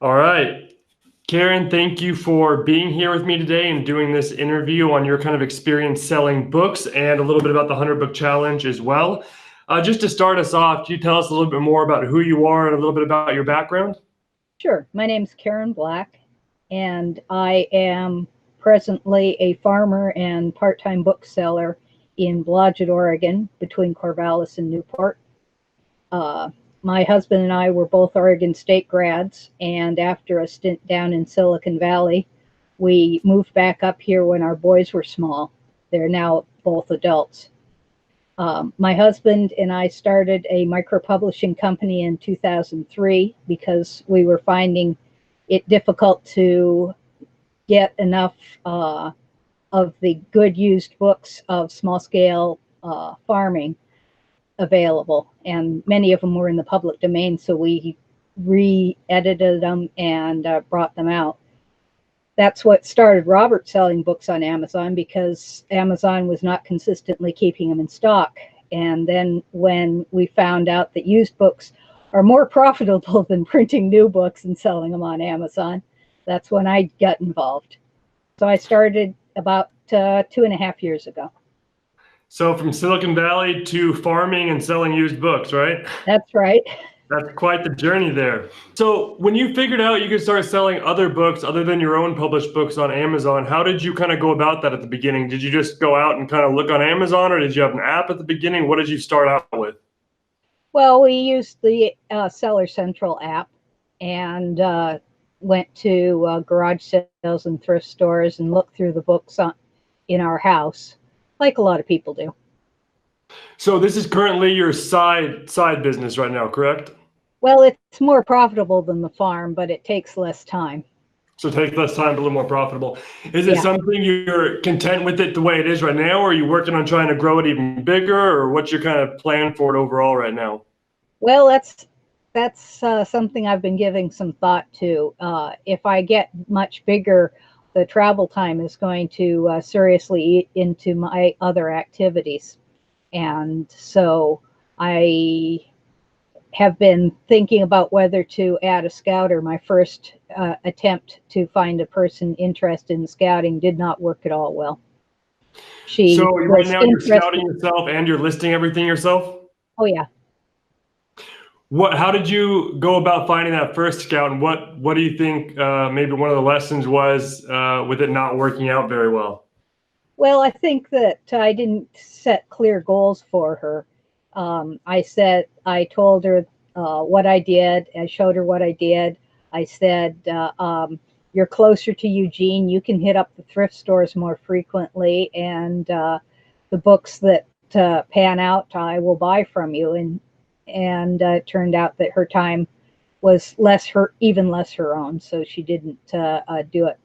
All right. Karen, thank you for being here with me today and doing this interview on your kind of experience selling books and a little bit about the 100 Book Challenge as well. Just to start us off, can you tell us a little bit more about who you are and a little bit about your background? Sure. My name's Karen Black, and I am presently a farmer and part-time bookseller in Blodgett, Oregon, between Corvallis and Newport. My husband and I were both Oregon State grads, and after a stint down in Silicon Valley, we moved back up here when our boys were small. They're now both adults. My husband and I started a micro-publishing company in 2003 because we were finding it difficult to get enough of the good used books of small-scale farming available, and many of them were in the public domain, so we re-edited them and brought them out. That's what started Robert selling books on Amazon, because Amazon was not consistently keeping them in stock. And then when we found out that used books are more profitable than printing new books and selling them on Amazon, that's when I got involved. So I started about 2.5 years ago. So from Silicon Valley to farming and selling used books, right? That's right. That's quite the journey there. So when you figured out you could start selling other books other than your own published books on Amazon, how did you kind of go about that at the beginning? Did you just go out and kind of look on Amazon, or did you have an app at the beginning? What did you start out with? Well, we used the Seller Central app and went to garage sales and thrift stores and looked through the books in our house, like a lot of people do. So this is currently your side business right now, correct? Well, it's more profitable than the farm, but it takes less time. So it takes less time, but a little more profitable. Is it something you're content with it the way it is right now, or are you working on trying to grow it even bigger, or what's your kind of plan for it overall right now? Well, that's something I've been giving some thought to. If I get much bigger, the travel time is going to seriously eat into my other activities. And so I have been thinking about whether to add a scouter. My first attempt to find a person interested in scouting did not work at all well. So right now you're scouting yourself and you're listing everything yourself? Oh, yeah. How did you go about finding that first scout, and what do you think maybe one of the lessons was with it not working out very well? Well, I think that I didn't set clear goals for her. I told her what I did. I showed her what I did. I said, you're closer to Eugene. You can hit up the thrift stores more frequently, and the books that pan out, I will buy from you. And it turned out that her time was even less her own, so she didn't do it.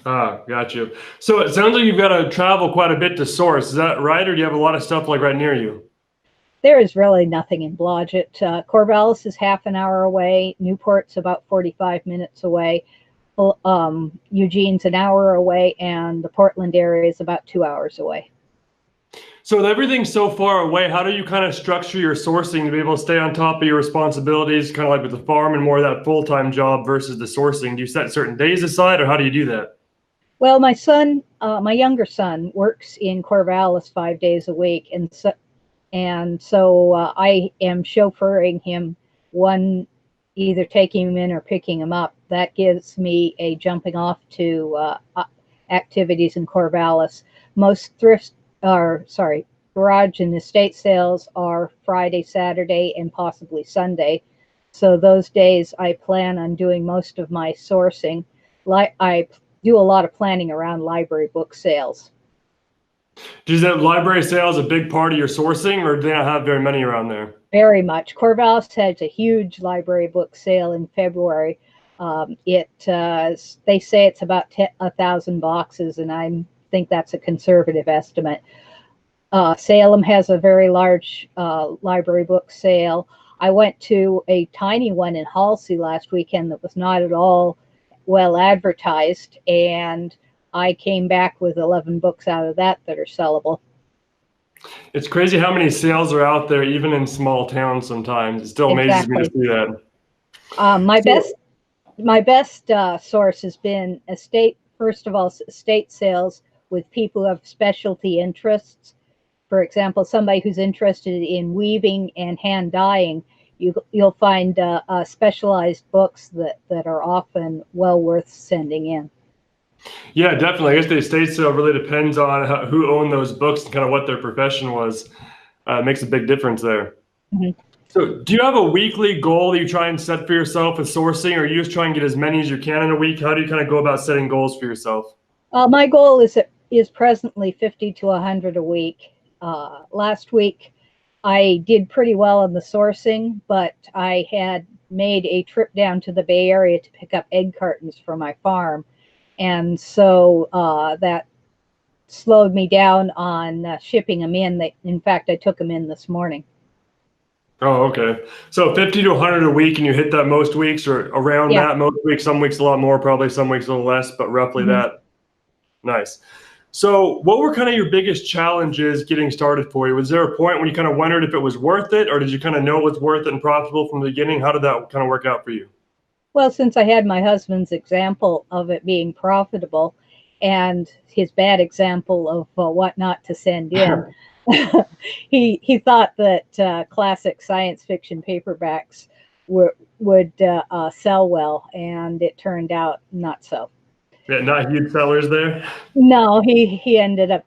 Ah, got you. So it sounds like you've got to travel quite a bit to source. Is that right, or do you have a lot of stuff like right near you? There is really nothing in Blodgett. Corvallis is half an hour away. Newport's about 45 minutes away. Eugene's an hour away, and the Portland area is about 2 hours away. So with everything so far away, how do you kind of structure your sourcing to be able to stay on top of your responsibilities, kind of like with the farm and more of that full-time job versus the sourcing? Do you set certain days aside, or how do you do that? Well, my younger son works in Corvallis 5 days a week, and so I am chauffeuring him, either taking him in or picking him up. That gives me a jumping off to activities in Corvallis. Most garage and estate sales are Friday, Saturday, and possibly Sunday. So those days I plan on doing most of my sourcing. I do a lot of planning around library book sales. Is that library sales a big part of your sourcing, or do they not have very many around there? Very much. Corvallis has a huge library book sale in February. They say it's about 1,000 boxes, and I think that's a conservative estimate. Salem has a very large library book sale. I went to a tiny one in Halsey last weekend that was not at all well advertised, and I came back with 11 books out of that are sellable. It's crazy how many sales are out there, even in small towns sometimes. It still amazes me to see that. My best source has been first of all, estate sales with people who have specialty interests. For example, somebody who's interested in weaving and hand dyeing, you'll find specialized books that are often well worth sending in. Yeah, definitely. I guess the estate sale really depends on who owned those books and kind of what their profession was. It makes a big difference there. Mm-hmm. So do you have a weekly goal that you try and set for yourself with sourcing, or you just try and get as many as you can in a week? How do you kind of go about setting goals for yourself? My goal is presently 50 to 100 a week. Last week, I did pretty well on the sourcing, but I had made a trip down to the Bay Area to pick up egg cartons for my farm. And so that slowed me down on shipping them in. In fact, I took them in this morning. Oh, okay. So 50 to 100 a week, and you hit that most weeks, or around Yeah. that most weeks. Some weeks a lot more, probably some weeks a little less, but roughly Mm-hmm. that. Nice. So what were kind of your biggest challenges getting started for you? Was there a point when you kind of wondered if it was worth it, or did you kind of know it was worth it and profitable from the beginning? How did that kind of work out for you? Well, since I had my husband's example of it being profitable and his bad example of what not to send in, he thought that classic science fiction paperbacks would sell well, and it turned out not so. Yeah, not huge sellers there. No, he ended up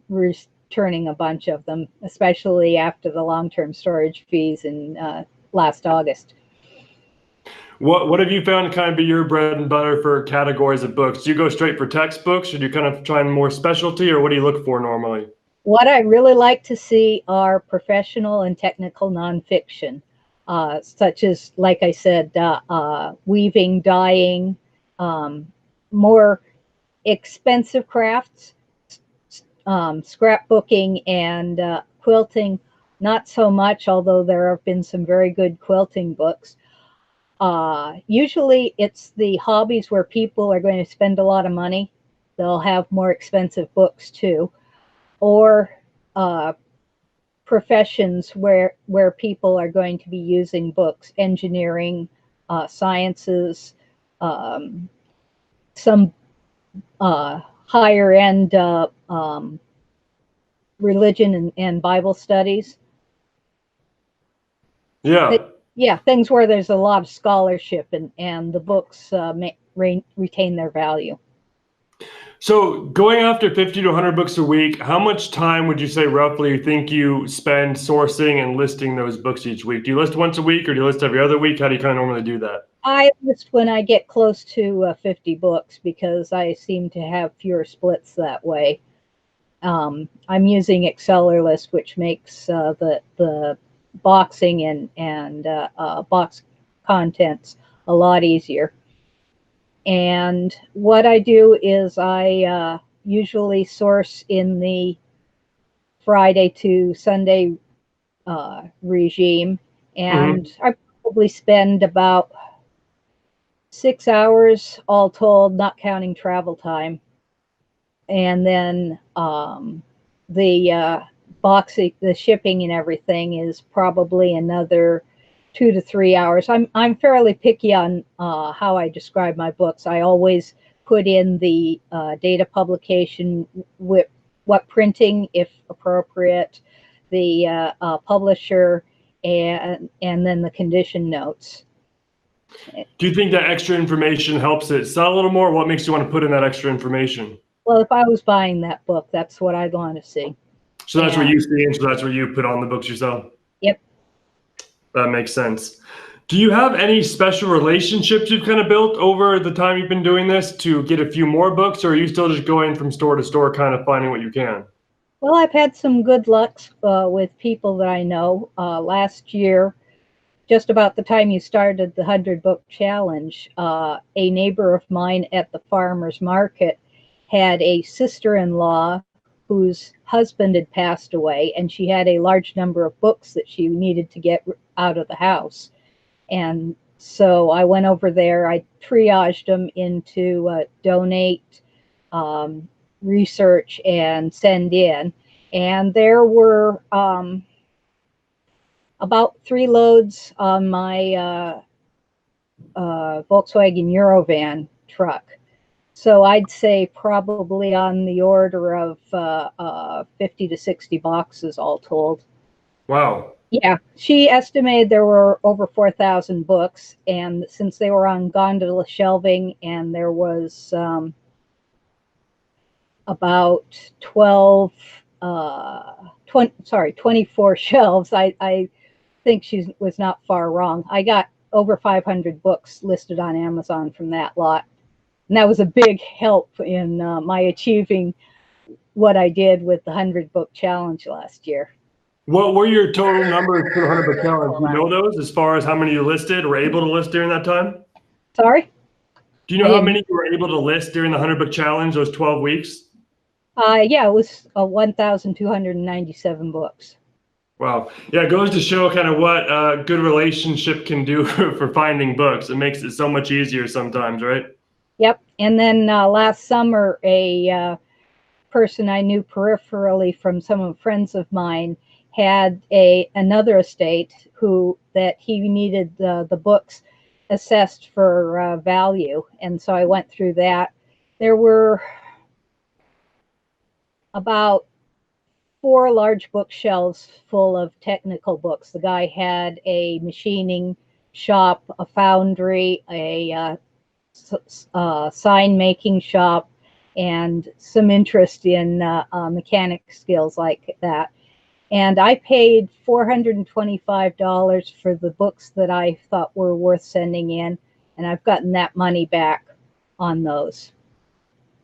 returning a bunch of them, especially after the long-term storage fees in last August. What have you found to kind of be your bread and butter for categories of books? Do you go straight for textbooks, or do you kind of try and more specialty, or what do you look for normally? What I really like to see are professional and technical nonfiction, such as, like I said, weaving, dyeing, more expensive crafts, scrapbooking, and quilting. Not so much, although there have been some very good quilting books. Usually it's the hobbies where people are going to spend a lot of money. They'll have more expensive books too. Or professions where people are going to be using books, engineering, sciences, some higher end religion and Bible studies. Yeah. Yeah, things where there's a lot of scholarship and the books retain their value. So going after 50 to 100 books a week, how much time would you say roughly you think you spend sourcing and listing those books each week? Do you list once a week, or do you list every other week? How do you kind of normally do that? I list when I get close to 50 books because I seem to have fewer splits that way. I'm using Accelerlist, which makes the boxing and box contents a lot easier. And what I do is I usually source in the Friday to Sunday regime, and I probably spend about 6 hours all told, not counting travel time. And then the boxing, the shipping and everything is probably another 2 to 3 hours. I'm fairly picky on how I describe my books. I always put in the date of publication, with what printing, if appropriate, the publisher, and then the condition notes. Do you think that extra information helps it sell a little more? What makes you want to put in that extra information? Well, if I was buying that book, that's what I'd want to see. So that's what you see, and so that's what you put on the books yourself? Yep. That makes sense. Do you have any special relationships you've kind of built over the time you've been doing this to get a few more books, or are you still just going from store to store, kind of finding what you can? Well, I've had some good luck with people that I know. Last year, just about the time you started the 100 Book Challenge, a neighbor of mine at the farmer's market had a sister-in-law whose husband had passed away, and she had a large number of books that she needed to get out of the house. And so I went over there, I triaged them into donate, research, and send in. And there were about 3 loads on my Volkswagen Eurovan truck. So I'd say probably on the order of 50 to 60 boxes all told. Wow. Yeah, she estimated there were over 4,000 books, and since they were on gondola shelving, and there was about 12, 24 shelves, I think she was not far wrong. I got over 500 books listed on Amazon from that lot, and that was a big help in my achieving what I did with the 100-book challenge last year. What were your total numbers for the 100 book challenge? Do you know those as far as how many you listed or able to list during that time? Sorry? Do you know how many you were able to list during the 100 book challenge, those 12 weeks? Yeah, it was 1,297 books. Wow. Yeah, it goes to show kind of what a good relationship can do for finding books. It makes it so much easier sometimes, right? Yep. And then last summer, a person I knew peripherally from some friends of mine had another estate that he needed the books assessed for value, and so I went through that. There were about 4 large bookshelves full of technical books. The guy had a machining shop, a foundry, a sign making shop, and some interest in mechanic skills like that. And I paid $425 for the books that I thought were worth sending in, and I've gotten that money back on those.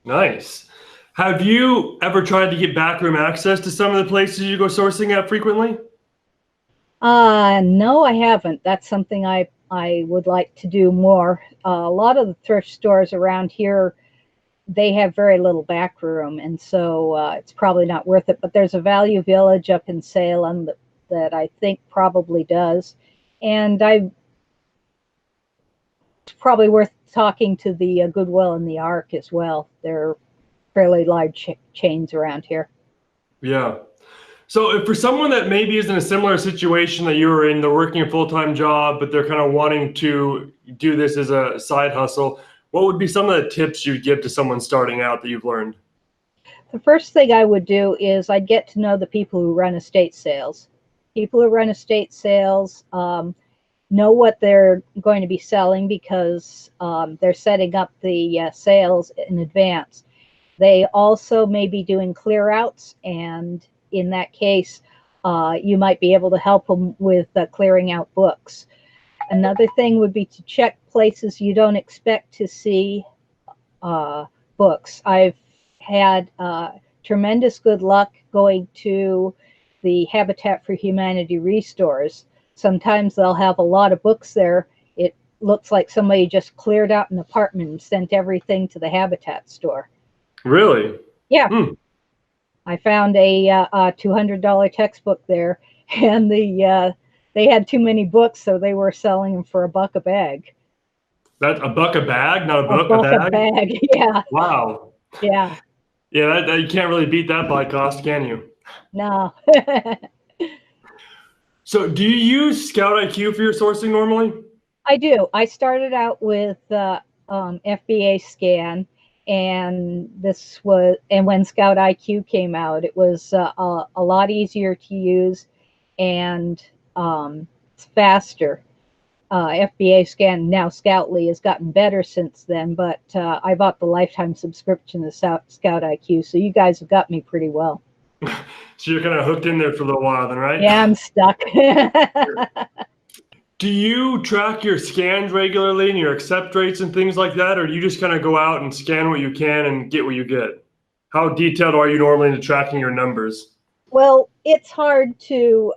Nice. Have you ever tried to get backroom access to some of the places you go sourcing at frequently? No, I haven't. That's something I would like to do more. A lot of the thrift stores around here, they have very little back room, and so it's probably not worth it. But there's a Value Village up in Salem that I think probably does, and it's probably worth talking to the Goodwill and the Ark as well. They're fairly large chains around here. Yeah. So if for someone that maybe is in a similar situation that you were in, they're working a full-time job, but they're kind of wanting to do this as a side hustle, what would be some of the tips you'd give to someone starting out that you've learned? The first thing I would do is I'd get to know the people who run estate sales. People who run estate sales know what they're going to be selling because they're setting up the sales in advance. They also may be doing clear outs, and in that case, you might be able to help them with clearing out books. Another thing would be to check places you don't expect to see books. I've had tremendous good luck going to the Habitat for Humanity restores. Sometimes they'll have a lot of books there. It looks like somebody just cleared out an apartment and sent everything to the Habitat store. Really? Yeah. I found a $200 textbook there, and they had too many books, so they were selling them for $1 a bag. That's a buck a bag, not a book, $1 a a bag? bag, yeah. Wow. Yeah. Yeah, you can't really beat that by cost, can you? No. So do you use Scout IQ for your sourcing normally? I do. I started out with FBA Scan, and when Scout IQ came out, it was a lot easier to use and faster. FBA Scan, now Scoutly, has gotten better since then, but I bought the lifetime subscription to Scout IQ, so you guys have got me pretty well. So you're kind of hooked in there for a little while then, right? Yeah, I'm stuck. Do you track your scans regularly and your accept rates and things like that, or do you just kind of go out and scan what you can and get what you get? How detailed are you normally into tracking your numbers? Well, it's hard to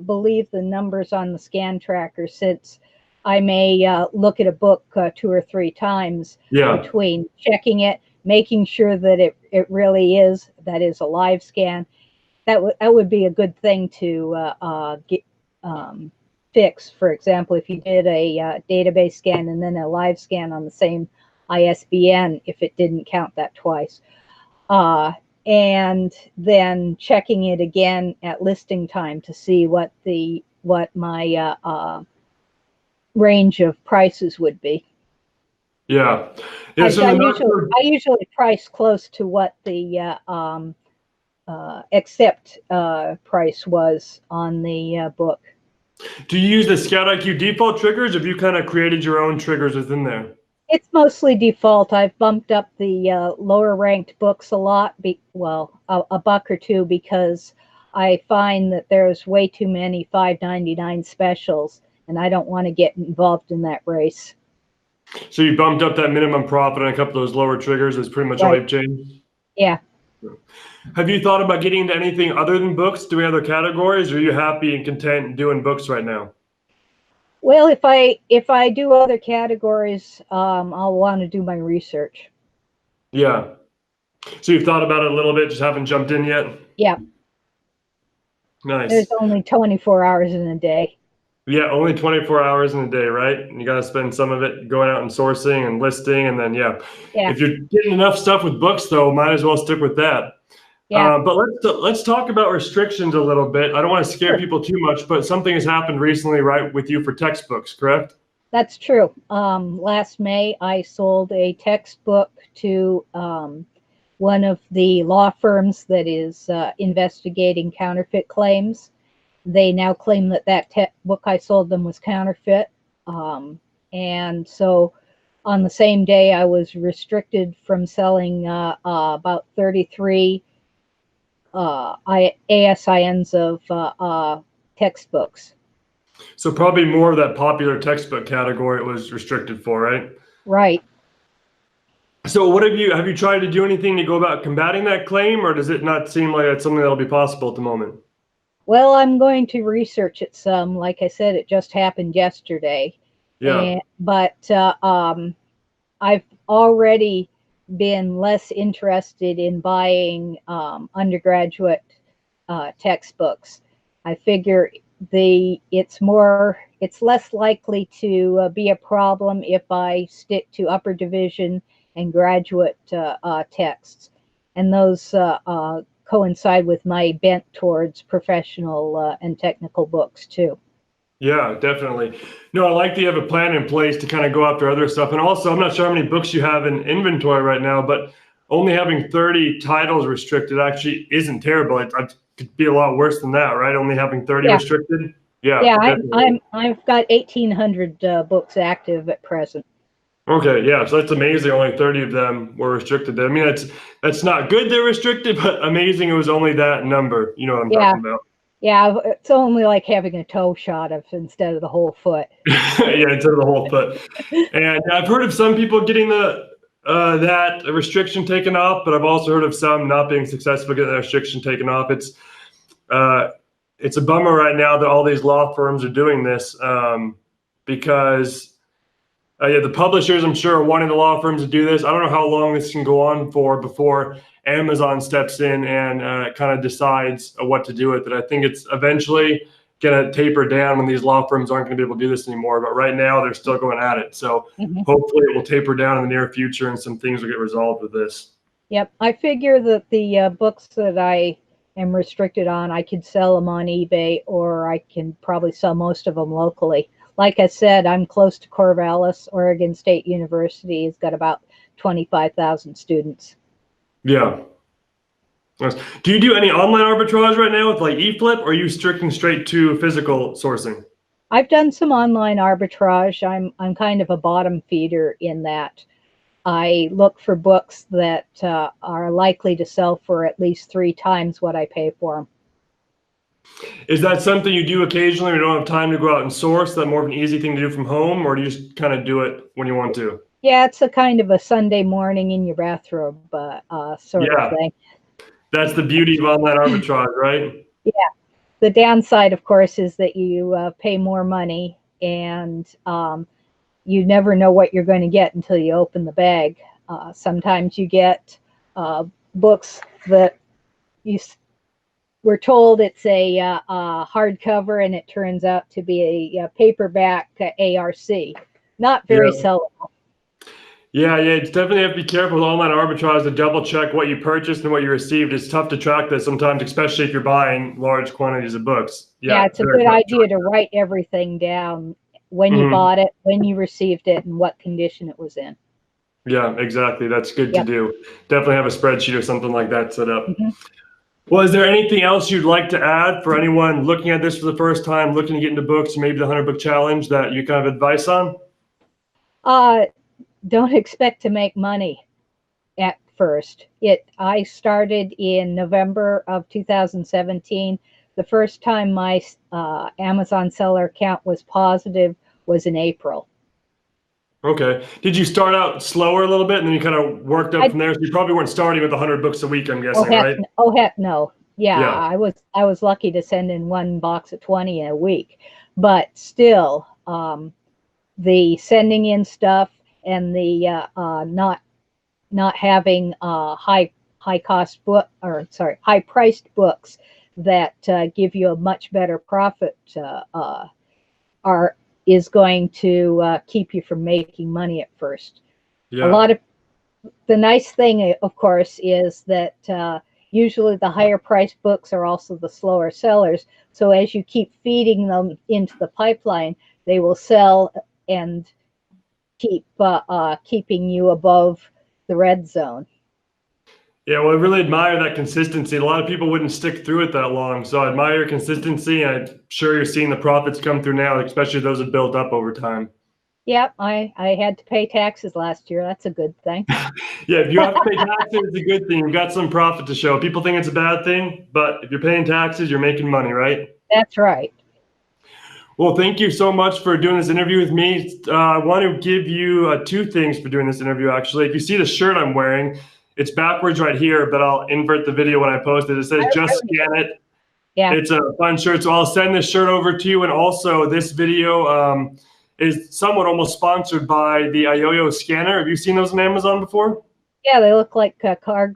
believe the numbers on the scan tracker, since I may look at a book 2 or 3 times between checking it, making sure that it really is a live scan. That would be a good thing to get fix. For example, if you did a database scan and then a live scan on the same ISBN, if it didn't count that twice. And then checking it again at listing time to see what my range of prices would be. Yeah. I, Yeah. So I the usually I usually price close to what the accept price was on the book. do you use the Scout IQ default triggers, or have you kind of created your own triggers within there? It's mostly default. I've bumped up the lower ranked books a lot, a buck or two, because I find that there's way too many $5.99 specials, and I don't want to get involved in that race. So you bumped up that minimum profit on a couple of those lower triggers. Is pretty much all Right. you've changed. Yeah. Have you thought about getting into anything other than books, doing other categories, or are you happy and content doing books right now? Well, if I do other categories, I'll want to do my research. Yeah. So you've thought about it a little bit, just haven't jumped in yet? Yeah. Nice. There's only 24 hours in a day. Yeah, only 24 hours in a day, right? You got to spend some of it going out and sourcing and listing, and then Yeah. if you're getting enough stuff with books, though, might as well stick with that. Yeah. But let's talk about restrictions a little bit. I don't want to scare Sure. people too much, but something has happened recently, right, with you for textbooks, correct? That's true. Last May, I sold a textbook to one of the law firms that is investigating counterfeit claims. They now claim that book I sold them was counterfeit. And so on the same day, I was restricted from selling about 33 ASINs of textbooks. So probably more of that popular textbook category it was restricted for, right? Right. So what have you tried to do anything to go about combating that claim, or does it not seem like it's something that'll be possible at the moment? Well, I'm going to research it some. Like I said, it just happened yesterday. Yeah. But I've already been less interested in buying undergraduate textbooks. I figure it's less likely to be a problem if I stick to upper division and graduate texts, and those coincide with my bent towards professional and technical books too. Yeah, definitely. No, I like that you have a plan in place to kind of go after other stuff. And also, I'm not sure how many books you have in inventory right now, but only having 30 titles restricted actually isn't terrible. It could be a lot worse than that, right? Only having 30 restricted. Yeah. I've got 1,800 books active at present. Okay, yeah, so that's amazing. Only 30 of them were restricted. I mean, that's not good they're restricted, but amazing it was only that number. You know what I'm talking about. Yeah, it's only like having a toe shot instead of the whole foot. Yeah, instead of the whole foot. And I've heard of some people getting that restriction taken off, but I've also heard of some not being successful getting that restriction taken off. It's a bummer right now that all these law firms are doing this because the publishers, I'm sure, are wanting the law firms to do this. I don't know how long this can go on for before Amazon steps in and kind of decides what to do with it. I think it's eventually going to taper down when these law firms aren't going to be able to do this anymore. But right now, they're still going at it. So hopefully it will taper down in the near future and some things will get resolved with this. Yep. I figure that the books that I am restricted on, I could sell them on eBay, or I can probably sell most of them locally. Like I said, I'm close to Corvallis. Oregon State University has got about 25,000 students. Yeah. Do you do any online arbitrage right now with like eFlip, or are you sticking straight to physical sourcing? I've done some online arbitrage. I'm kind of a bottom feeder in that. I look for books that are likely to sell for at least 3 times what I pay for them. Is that something you do occasionally when you don't have time to go out and source? Is that more of an easy thing to do from home, or do you just kind of do it when you want to? Yeah, it's a kind of a Sunday morning in your bathrobe sort of thing. That's the beauty of online arbitrage, right? Yeah. The downside, of course, is that you pay more money, and you never know what you're going to get until you open the bag. Sometimes you get books that we're told it's a hardcover, and it turns out to be a paperback ARC. Not very sellable. Yeah, it's definitely have to be careful with online arbitrage to double check what you purchased and what you received. It's tough to track that sometimes, especially if you're buying large quantities of books. Yeah, it's a good idea to write everything down when you bought it, when you received it, and what condition it was in. Yeah, exactly. That's good to do. Definitely have a spreadsheet or something like that set up. Mhm. Well, is there anything else you'd like to add for anyone looking at this for the first time, looking to get into books, maybe the 100 book challenge, that you kind of advice on? Don't expect to make money at first. I started in November of 2017. The first time my Amazon seller account was positive was in April. Okay. Did you start out slower a little bit and then you kind of worked up from there? So you probably weren't starting with 100 books a week, I'm guessing, right? Oh heck no. Yeah, I was lucky to send in one box of 20 in a week, but still, the sending in stuff and the not having high priced books that give you a much better profit is going to keep you from making money at first. Yeah. A lot of the nice thing, of course, is that usually the higher priced books are also the slower sellers. So as you keep feeding them into the pipeline, they will sell and keep keeping you above the red zone. Yeah, well, I really admire that consistency. A lot of people wouldn't stick through it that long. So I admire your consistency. I'm sure you're seeing the profits come through now, especially those that built up over time. Yep, I had to pay taxes last year. That's a good thing. Yeah, if you have to pay taxes, it's a good thing. You've got some profit to show. People think it's a bad thing, but if you're paying taxes, you're making money, right? That's right. Well, thank you so much for doing this interview with me. I want to give you two things for doing this interview, actually. If you see the shirt I'm wearing, it's backwards right here, but I'll invert the video when I post it. It says, just scan it. Yeah. It's a fun shirt. So I'll send this shirt over to you. And also this video is somewhat almost sponsored by the Ioyo scanner. Have you seen those on Amazon before? Yeah, they look like car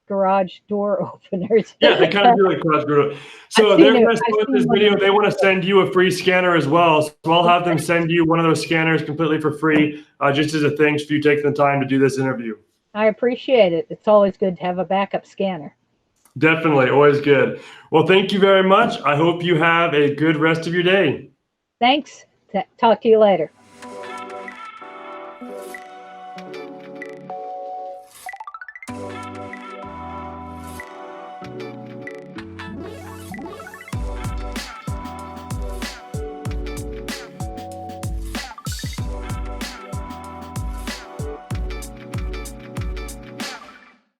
garage door openers. Yeah, they kind of do like garage door. So they're going to start this video. They want to send you a free scanner as well. So I'll have them send you one of those scanners completely for free, just as a thanks for you taking the time to do this interview. I appreciate it. It's always good to have a backup scanner. Definitely, always good. Well, thank you very much. I hope you have a good rest of your day. Thanks. Talk to you later.